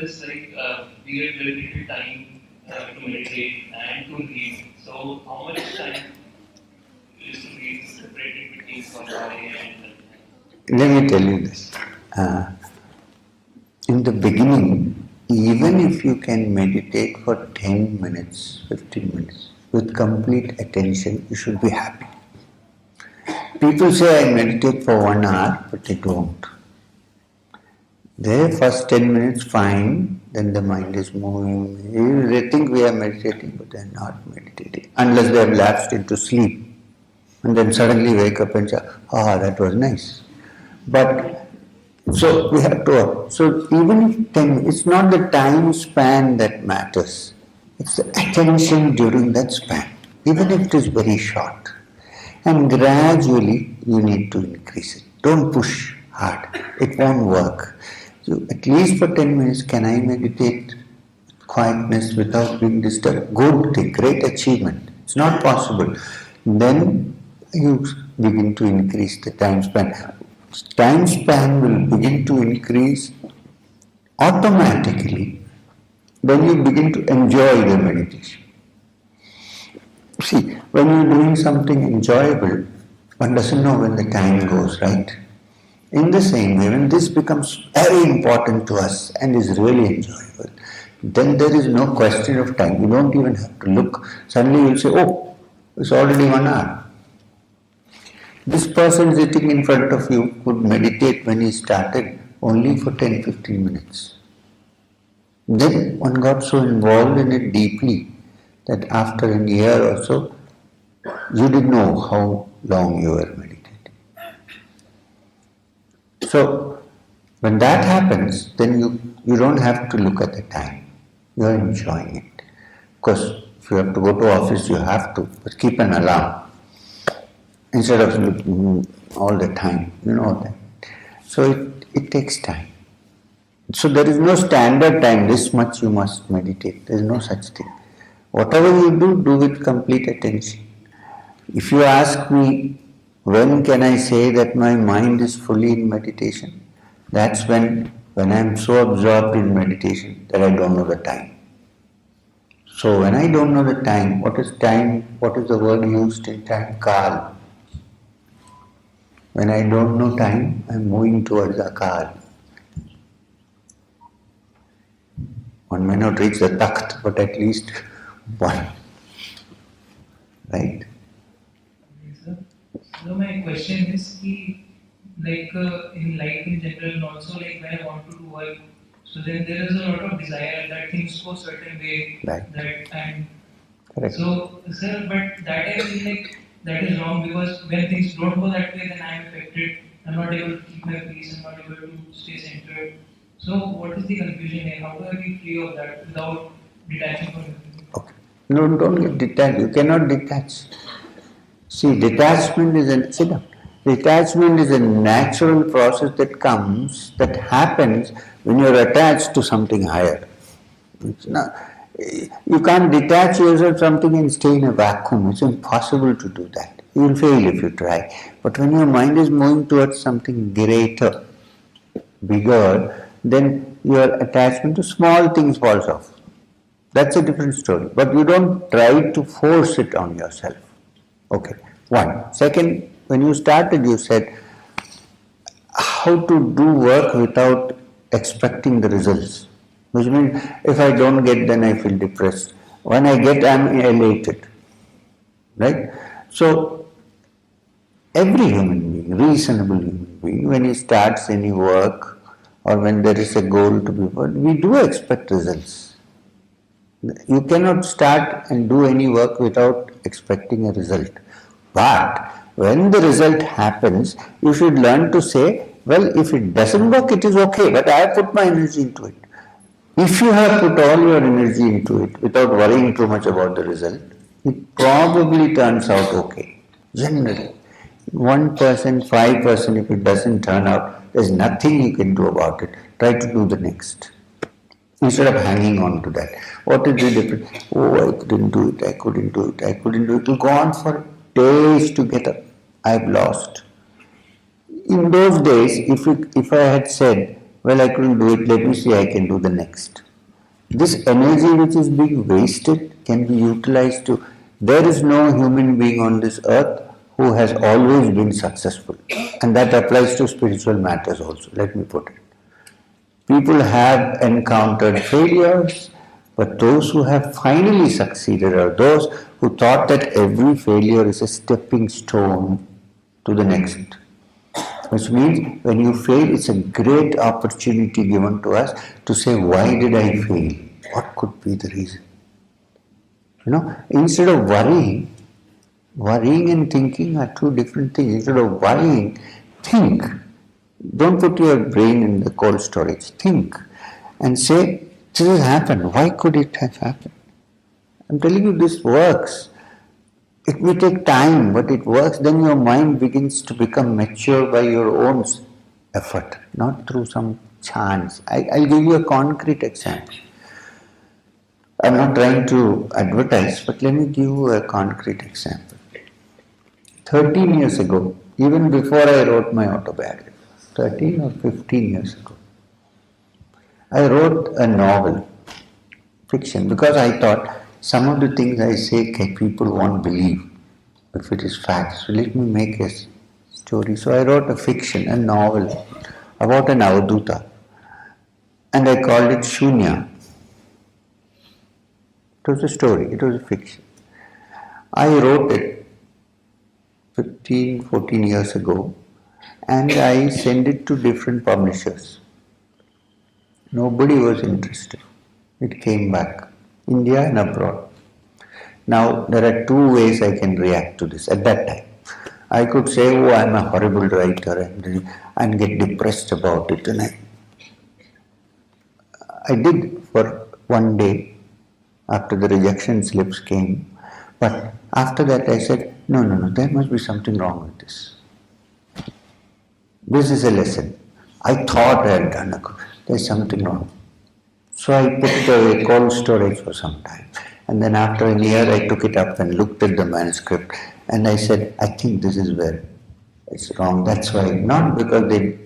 this, we get very little time to meditate and to read. So, how much time is to be separated between Samadhi and? Let me tell you this. In the beginning, even if you can meditate for 10 minutes, 15 minutes, with complete attention, you should be happy. People say I meditate for 1 hour, but they don't. Their first 10 minutes fine, then the mind is moving. They think we are meditating, but they are not meditating. Unless they have lapsed into sleep. And then suddenly wake up and say, that was nice. But, so we have to, so even if 10, it's not the time span that matters. It's the attention during that span, even if it is very short. And gradually you need to increase it. Don't push hard. It won't work. So at least for 10 minutes, can I meditate with quietness without being disturbed? Good thing, great achievement. It's not possible. Then you begin to increase the time span. Time span will begin to increase automatically. Then you begin to enjoy the meditation. See, when you're doing something enjoyable, one doesn't know when the time goes, right? In the same way, when this becomes very important to us and is really enjoyable, then there is no question of time. You don't even have to look. Suddenly you'll say, oh, it's already 1 hour. This person sitting in front of you could meditate when he started only for 10-15 minutes. Then one got so involved in it deeply that after a year or so, you didn't know how long you were meditating. So, when that happens, then you don't have to look at the time. You are enjoying it. Of course, if you have to go to office, you have to, but keep an alarm instead of looking all the time. You know that. So it takes time. So there is no standard time, this much you must meditate. There is no such thing. Whatever you do, do with complete attention. If you ask me, when can I say that my mind is fully in meditation? That's when I am so absorbed in meditation that I don't know the time. So when I don't know the time, what is time? What is the word used in time? Kal. When I don't know time, I am moving towards the Kal. One may not reach the Takht, but at least one. Right? So my question is, in life in general, and also when I want to do work, so then there is a lot of desire that things go a certain way. Right. Correct. So, sir, but that I feel that is wrong, because when things don't go that way, then I am affected. I'm not able to keep my peace. I'm not able to stay centered. So, what is the confusion here? How do I be free of that without detaching from everything? Okay. No, don't get detached. You cannot detach. See, detachment is a natural process that happens when you are attached to something higher. You can't detach yourself from something and stay in a vacuum. It's impossible to do that. You will fail if you try. But when your mind is moving towards something greater, bigger, then your attachment to small things falls off. That's a different story. But you don't try to force it on yourself. Okay, one. Second, when you started, you said how to do work without expecting the results. Which means if I don't get, then I feel depressed. When I get, I am elated. Right? So, every human being, reasonable human being, when he starts any work or when there is a goal to be worked, we do expect results. You cannot start and do any work without expecting a result. But when the result happens, you should learn to say, well, if it doesn't work, it is okay, but I have put my energy into it. If you have put all your energy into it without worrying too much about the result, it probably turns out okay. Generally. 1%, 5%, if it doesn't turn out, there's nothing you can do about it. Try to do the next. Instead of hanging on to that. What is the difference? Oh, I couldn't do it, I couldn't do it. It will go on for days to get up. I've lost. In those days, if I had said, Well, I couldn't do it, let me see, I can do the next. This energy which is being wasted can be utilized to. There is no human being on this earth who has always been successful. And that applies to spiritual matters also, let me put it. People have encountered failures, but those who have finally succeeded are those who thought that every failure is a stepping stone to the next. Which means when you fail, it's a great opportunity given to us to say, why did I fail? What could be the reason? Instead of worrying and thinking are two different things. Instead of worrying, think. Don't put your brain in the cold storage. Think and say, this has happened. Why could it have happened? I'm telling you, this works. It may take time, but it works. Then your mind begins to become mature by your own effort, not through some chance. I'll give you a concrete example. I'm not trying to advertise, but let me give you a concrete example. 13 years ago, even before I wrote my autobiography, 13 or 15 years ago, I wrote a novel, fiction, because I thought some of the things I say people won't believe if it is fact. So let me make a story. So I wrote a fiction, a novel about an avadhuta, and I called it Shunya. It was a story, it was a fiction. I wrote it 15, 14 years ago, and I sent it to different publishers. Nobody was interested. It came back, India and abroad. Now, there are two ways I can react to this at that time. I could say, oh, I'm a horrible writer and get depressed about it. And I did for one day after the rejection slips came. But after that I said, no, there must be something wrong with this. This is a lesson. I thought I had done a good. There's something wrong. So I put it away, cold storage for some time. And then after a year I took it up and looked at the manuscript and I said, I think this is where it's wrong. That's why, not because they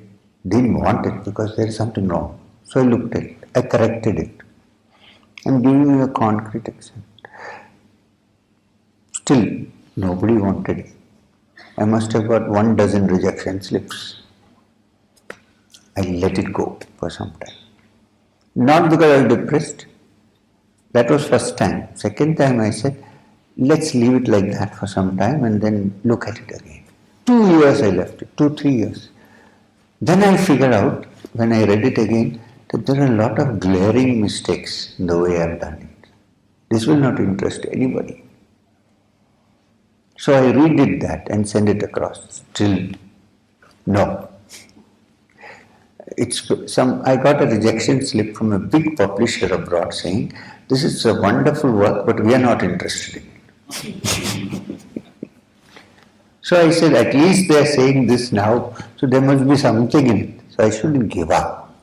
didn't want it, because there is something wrong. So I looked at it, I corrected it. I'm giving you a concrete example. Still, nobody wanted it. I must have got 12 rejection slips. I let it go for some time. Not because I was depressed. That was first time. Second time I said, let's leave it like that for some time and then look at it again. 2 years I left it, 2-3 years. Then I figured out, when I read it again, that there are a lot of glaring mistakes in the way I've done it. This will not interest anybody. So I redid that and sent it across. Still, no. I got a rejection slip from a big publisher abroad saying, this is a wonderful work, but we are not interested in it. So I said, at least they are saying this now, so there must be something in it. So I shouldn't give up.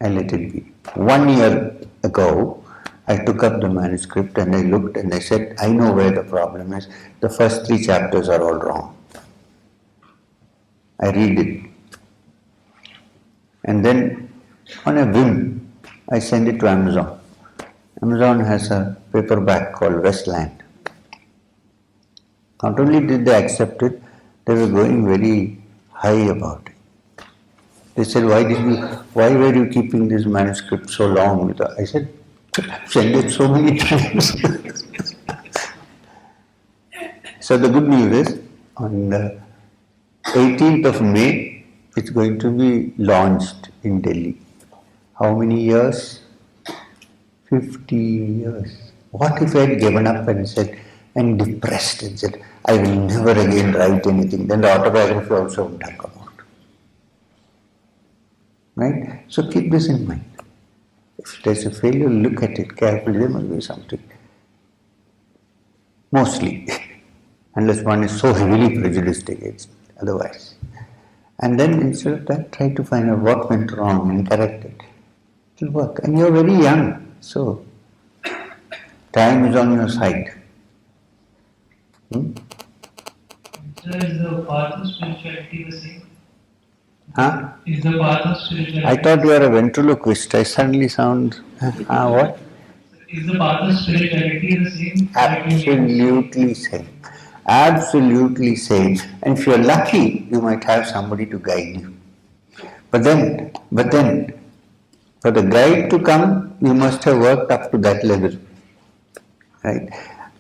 I let it be. 1 year ago, I took up the manuscript and I looked and I said, I know where the problem is. The first 3 chapters are all wrong. I read it. And then, on a whim, I send it to Amazon. Amazon has a paperback called Westland. Not only did they accept it, they were going very high about it. They said, why were you keeping this manuscript so long? I said, send it so many times. So the good news is, on the 18th of May, it's going to be launched in Delhi. How many years? 50 years. What if I had given up and said, and depressed and said, I will never again write anything? Then the autobiography also wouldn't have come out. Right? So keep this in mind. If there's a failure, look at it carefully. There must be something. Mostly. Unless one is so heavily prejudiced against it. Otherwise. And then instead of that, try to find out what went wrong and correct it. It will work. And you're very young, so time is on your side. So is the path of spirituality the same? Huh? Is the path of spirituality. I thought you were a ventriloquist. I suddenly sound. What? Is the path of spirituality the same? Absolutely same. Absolutely same. And if you're lucky, you might have somebody to guide you. But then, for the guide to come, you must have worked up to that level. Right?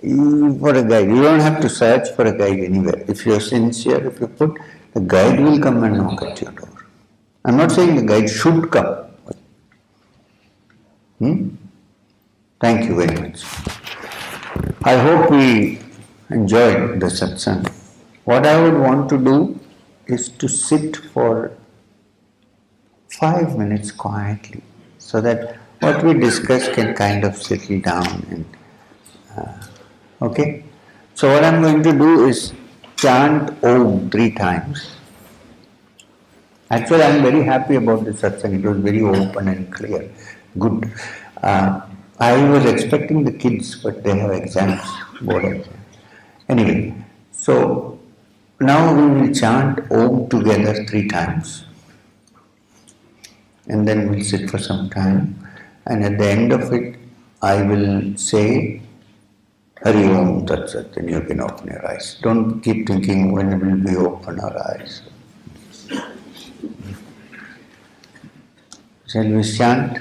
For a guide, you don't have to search for a guide anywhere. If you're sincere, if you put, the guide will come and knock at your door. I'm not saying the guide should come. Hmm? Thank you very much. I hope we enjoyed the satsang. What I would want to do is to sit for 5 minutes quietly so that what we discuss can kind of settle down and okay. So what I'm going to do is chant Om 3 times. Actually, I'm very happy about this satsang. It was very open and clear. Good. I was expecting the kids, but they have exams, board exams. Anyway, so now we will chant Om together 3 times. And then we'll sit for some time. And at the end of it, I will say Hari Om Tat Sat, then you can open your eyes. Don't keep thinking when will we open our eyes. Shall we chant?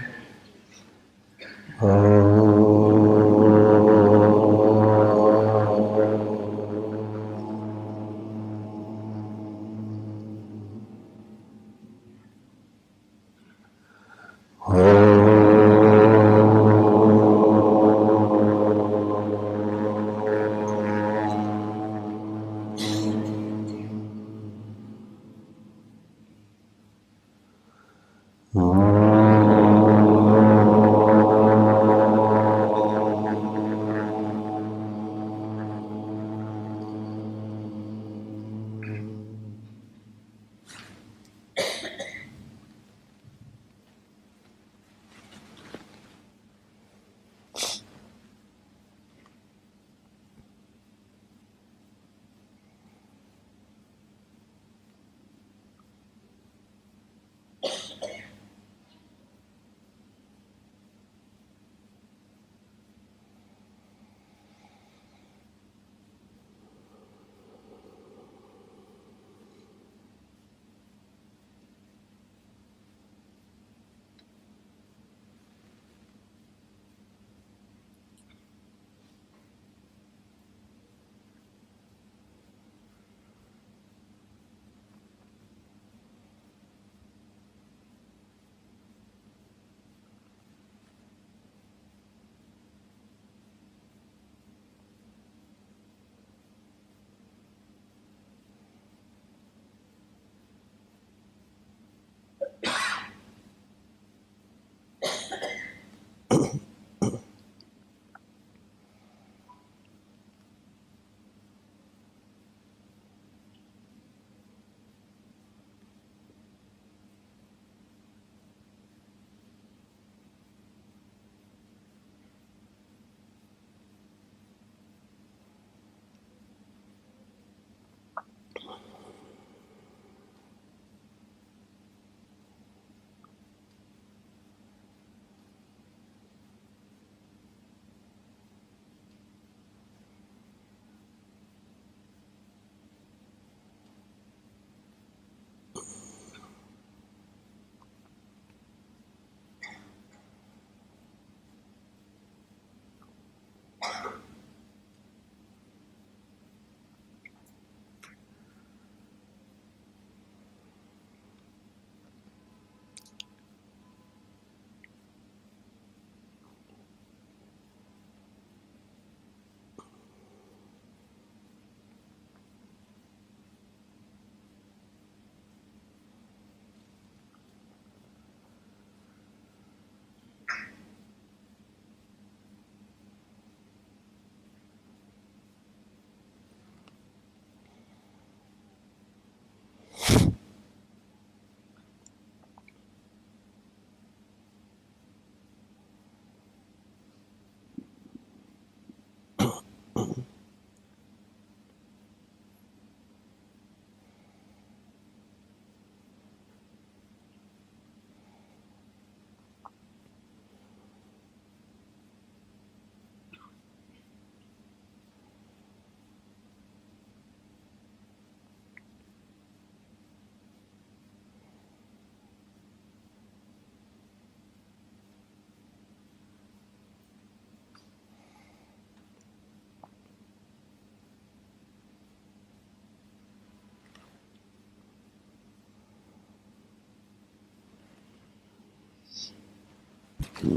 Hari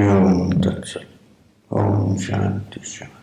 Om Tat Sat. Om Shanti Shanti.